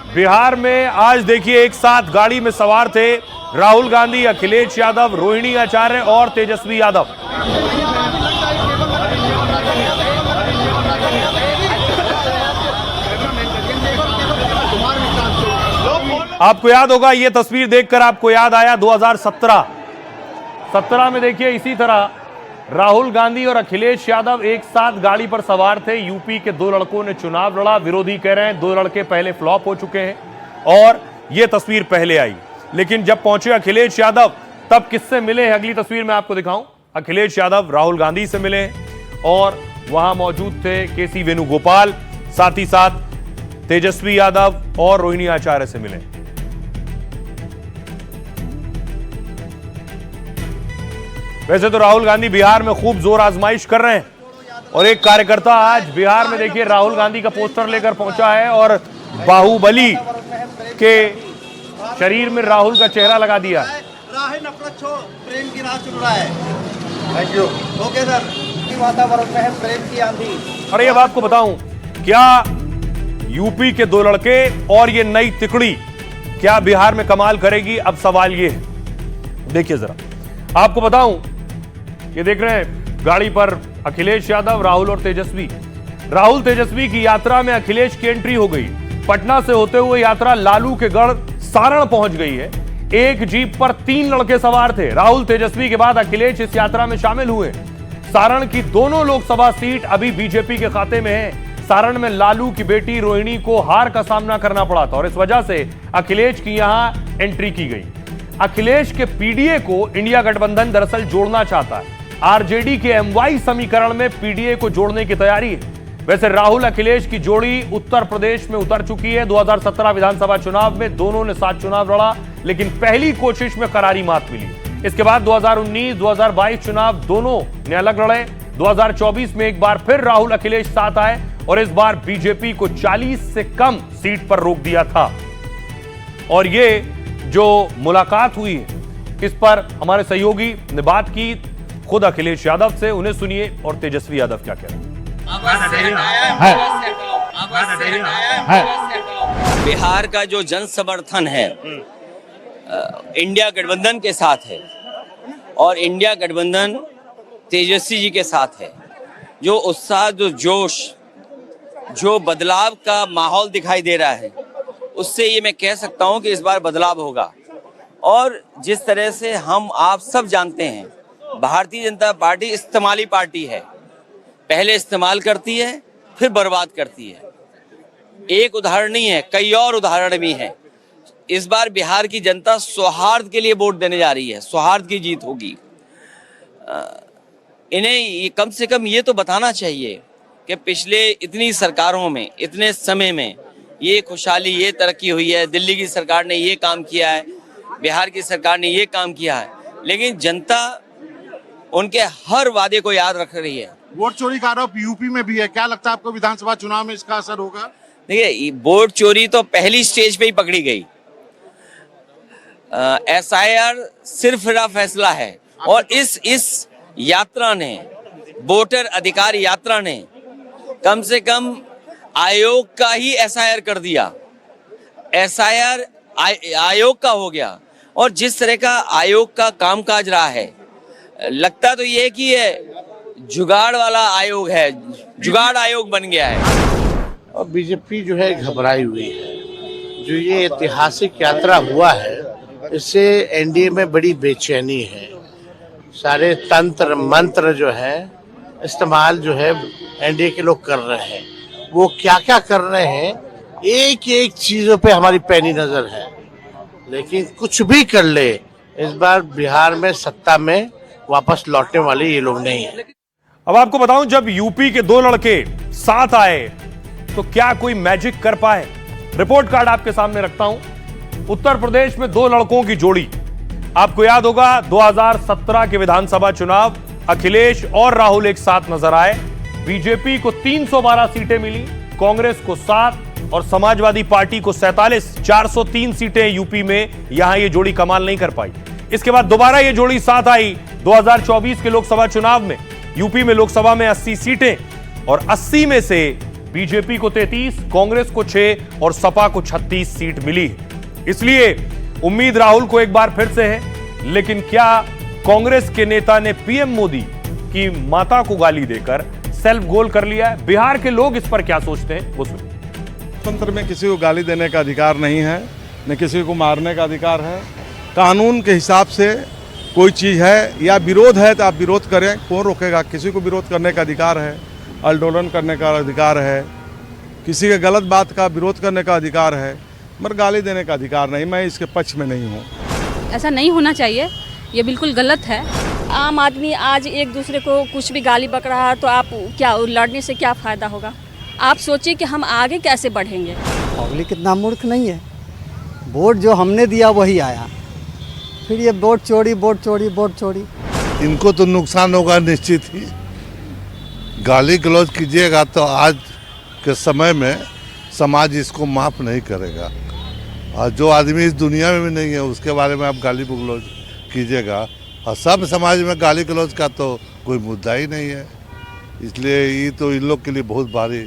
बिहार में आज देखिए एक साथ गाड़ी में सवार थे राहुल गांधी, अखिलेश यादव, रोहिणी आचार्य और तेजस्वी यादव। आपको याद होगा, ये तस्वीर देखकर आपको याद आया 2017 में देखिए इसी तरह राहुल गांधी और अखिलेश यादव एक साथ गाड़ी पर सवार थे। यूपी के दो लड़कों ने चुनाव लड़ा। विरोधी कह रहे हैं दो लड़के पहले फ्लॉप हो चुके हैं और यह तस्वीर पहले आई। लेकिन जब पहुंचे अखिलेश यादव तब किससे मिले हैं अगली तस्वीर में आपको दिखाऊं। अखिलेश यादव राहुल गांधी से मिले और वहां मौजूद थे केसी वेणुगोपाल, साथ ही साथ तेजस्वी यादव और रोहिणी आचार्य से मिले। वैसे तो राहुल गांधी बिहार में खूब जोर आजमाइश कर रहे हैं और एक कार्यकर्ता आज बिहार में देखिए राहुल गांधी का पोस्टर लेकर पहुंचा है और बाहुबली के शरीर में राहुल का चेहरा लगा दिया है। प्रेम की राह चुन रहा है। Thank you. Okay sir. वातावरण में है प्रेम की आंधी। और ये बात को बताऊं, क्या यूपी के दो लड़के और ये नई तिकड़ी क्या बिहार में कमाल करेगी? अब सवाल ये है, देखिए जरा आपको बताऊं, ये देख रहे हैं गाड़ी पर अखिलेश यादव, राहुल और तेजस्वी। राहुल तेजस्वी की यात्रा में अखिलेश की एंट्री हो गई। पटना से होते हुए यात्रा लालू के गढ़ सारण पहुंच गई है। एक जीप पर 3 लड़के सवार थे। राहुल तेजस्वी के बाद अखिलेश इस यात्रा में शामिल हुए। सारण की दोनों लोकसभा सीट अभी बीजेपी के खाते में है। सारण में लालू की बेटी रोहिणी को हार का सामना करना पड़ा था और इस वजह से अखिलेश की यहां एंट्री की गई। अखिलेश के पीडीए को इंडिया गठबंधन दरअसल जोड़ना चाहता है। आरजेडी के एमवाई समीकरण में पीडीए को जोड़ने की तैयारी है। वैसे राहुल अखिलेश की जोड़ी उत्तर प्रदेश में उतर चुकी है। 2017 विधानसभा चुनाव में दोनों ने साथ चुनाव लड़ा, लेकिन पहली कोशिश में करारी मात मिली। इसके बाद 2019, 2022 चुनाव दोनों ने अलग लड़े। 2024 में एक बार फिर राहुल अखिलेश साथ आए और इस बार बीजेपी को 40 से कम सीट पर रोक दिया था। और ये जो मुलाकात हुई इस पर हमारे सहयोगी ने बात की खुद अखिलेश यादव से। उन्हें सुनिए और तेजस्वी यादव क्या कह रहे हैं। बिहार का जो जन समर्थन है इंडिया गठबंधन के साथ है और इंडिया गठबंधन तेजस्वी जी के साथ है। जो उत्साह, जो जोश, जो बदलाव का माहौल दिखाई दे रहा है, उससे ये मैं कह सकता हूं कि इस बार बदलाव होगा। और जिस तरह से हम आप सब जानते हैं, भारतीय जनता पार्टी इस्तेमाली पार्टी है। पहले इस्तेमाल करती है, फिर बर्बाद करती है। एक उदाहरण नहीं है, कई और उदाहरण भी हैं। इस बार बिहार की जनता सौहार्द के लिए वोट देने जा रही है। सौहार्द की जीत होगी। इन्हें कम से कम ये तो बताना चाहिए कि पिछले इतनी सरकारों में, इतने समय में ये खुशहाली, ये तरक्की हुई है। दिल्ली की सरकार ने ये काम किया है, बिहार की सरकार ने ये काम किया है, लेकिन जनता उनके हर वादे को याद रख रही है। वोट चोरी का आरोप यूपी में भी है। क्या लगता है आपको विधानसभा चुनाव में इसका असर होगा? देखिए, वोट चोरी तो पहली स्टेज पे ही पकड़ी गई। SIR सिर्फ फैसला है और इस यात्रा ने, वोटर अधिकार यात्रा ने कम से कम आयोग का ही SIR कर दिया। SIR आयोग का हो गया। और जिस तरह का आयोग का कामकाज रहा है, लगता तो ये कि ये जुगाड़ वाला आयोग है, जुगाड़ आयोग बन गया है। और बीजेपी जो है घबराई हुई है। जो ये ऐतिहासिक यात्रा हुआ है, इससे एनडीए में बड़ी बेचैनी है। सारे तंत्र मंत्र जो है इस्तेमाल जो है एनडीए के लोग कर रहे हैं। वो क्या क्या कर रहे हैं, एक एक चीजों पे हमारी पैनी नजर है। लेकिन कुछ भी कर ले, इस बार बिहार में सत्ता में वापस लौटने वाले ये लोग नहीं है। अब आपको बताऊं, जब यूपी के दो लड़के साथ आए तो क्या कोई मैजिक कर पाए? रिपोर्ट कार्ड आपके सामने रखता हूं। उत्तर प्रदेश में दो लड़कों की जोड़ी। आपको याद होगा 2017 के विधानसभा चुनाव, अखिलेश और राहुल एक साथ नजर आए। बीजेपी को 312 सीटें मिली, कांग्रेस को 7 और समाजवादी पार्टी को 47। 403 सीटें यूपी में। यहां ये जोड़ी कमाल नहीं कर पाई। इसके बाद दोबारा ये जोड़ी साथ आई 2024 के लोकसभा चुनाव में। यूपी में लोकसभा में 80 सीटें और 80 में से बीजेपी को 33, कांग्रेस को 6 और सपा को 36 सीट मिली है। इसलिए उम्मीद राहुल को एक बार फिर से है, लेकिन क्या कांग्रेस के नेता ने पीएम मोदी की माता को गाली देकर सेल्फ गोल कर लिया है? बिहार के लोग इस पर क्या सोचते हैं वो सुनिए। लोकतंत्र में किसी को गाली देने का अधिकार नहीं है, न किसी को मारने का अधिकार है। कानून के हिसाब से कोई चीज़ है या विरोध है तो आप विरोध करें, कौन रोकेगा? किसी को विरोध करने का अधिकार है, आंदोलन करने का अधिकार है, किसी के गलत बात का विरोध करने का अधिकार है, मगर गाली देने का अधिकार नहीं। मैं इसके पक्ष में नहीं हूँ। ऐसा नहीं होना चाहिए, ये बिल्कुल गलत है। आम आदमी आज एक दूसरे को कुछ भी गाली बक रहा है तो आप क्या लड़ने से क्या फ़ायदा होगा? आप सोचिए कि हम आगे कैसे बढ़ेंगे। पब्लिक इतना मूर्ख नहीं है, वोट जो हमने दिया वही आया, फिर ये वोट चोरी वोट चोरी वोट चोरी। इनको तो नुकसान होगा निश्चित ही। गाली गलौज कीजिएगा तो आज के समय में समाज इसको माफ़ नहीं करेगा, और जो आदमी इस दुनिया में भी नहीं है उसके बारे में आप गाली गलौज कीजिएगा, और सब समाज में गाली गलौज का तो कोई मुद्दा ही नहीं है। इसलिए ये तो इन लोग के लिए बहुत भारी